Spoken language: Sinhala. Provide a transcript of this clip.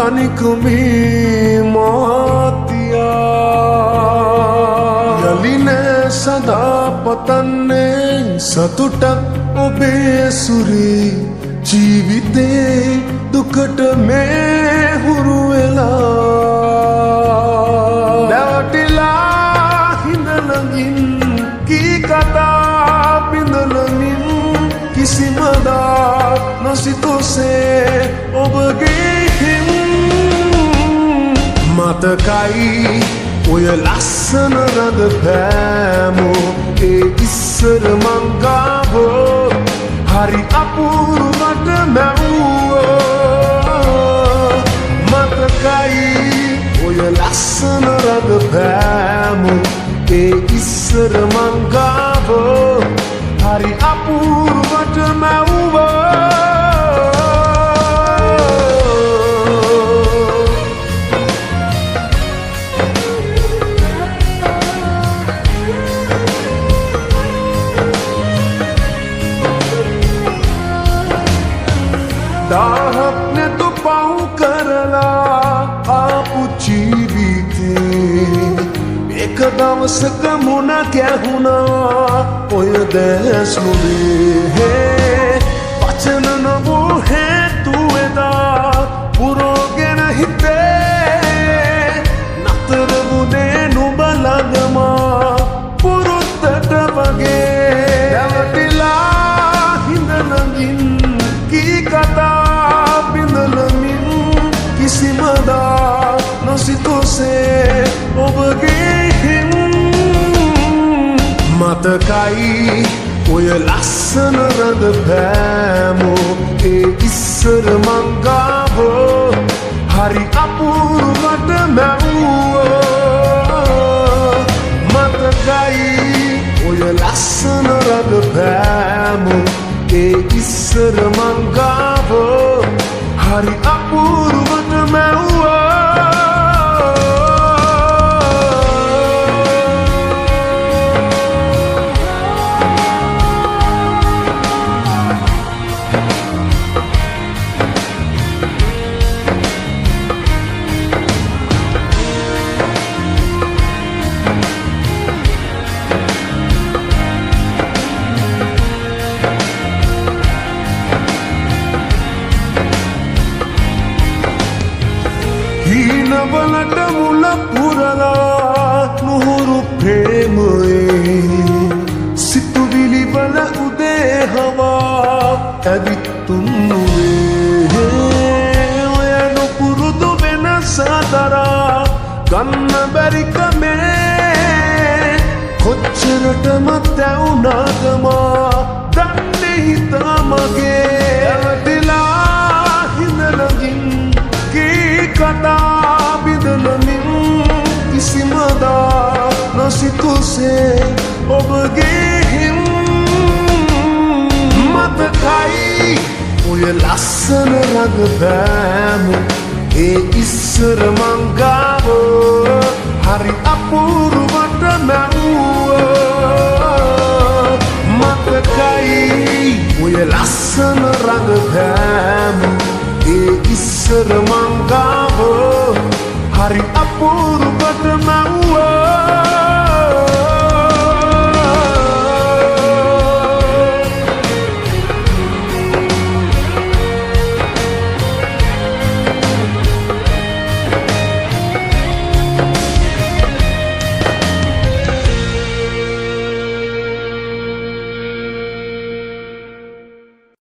තනිකමේ මාතියා යලිනෑ සදා පතන්නේ සතුටක් ඔබේ සුරේ ජීවිතේ දුකට මේ හුරු වෙලා නැවටිලා හිඳලඟින් කී කතා බිඳලමින් කිසිමදා නොසිතුසේ ඔබගේ හිම් මතකයි ඔය ලස්සන රඳ පෑමෝ ඒ ඉස්සර මංගාවෝ හරි අපූරුවට මැව්වෝ මතකයි ඔය ලස්සන රඳ පෑමෝ ඒ ඉස්සර මංගාවෝ හරි අපූරුවට මැව්වෝ दाहक ने तो पाँव करला आपु जीविते एक दवस कमुना क्या हुना ओय देश मुले है वचन न वो है तू एदा पुरोगे नहीं ते नतर बुने नुबलगमा पुरुत्तट वगे नवटिला हिंदलंगिन की कथा කිසිමදා නොසිතුසේ ඔබගේ හිම් මතකයි ඔය ලස්සන රඳ පෑමෝ ඒ ඉස්සර මංගාවෝ හරි අපූරුවට මැව්වෝ මතකයි ඔය ලස්සන රඳ පෑමෝ ඒ ඉස්සර මංගාවෝ හරි අපූරුවට මැව්වා හිනවලට මුල පුරලා නුහුරු ප්‍රේමයේ සිතුවිලිවල උදේ හවා ඇවිත්තුන්නුවේ ඔය නොපුරුදු වෙනස දරා ගන්න බැරිකමේ කොච්චරටමත් ඇවුනාදමා දන්නේ හිතා මගේ ඇවටිලා හිඳලඟින් කතා බිඳලමින් කිසිමදා නොසිතුසේ ඔබගේ හිම් මතකයි ඔය ලස්සන රඟ පෑමෝ ඒ ඉස්සර මංගාවෝ හරි අපූරුවට මැව්වෝ මතකයි ඔය ලස්සන රඟ පෑමෝ ඒ ඉස්සර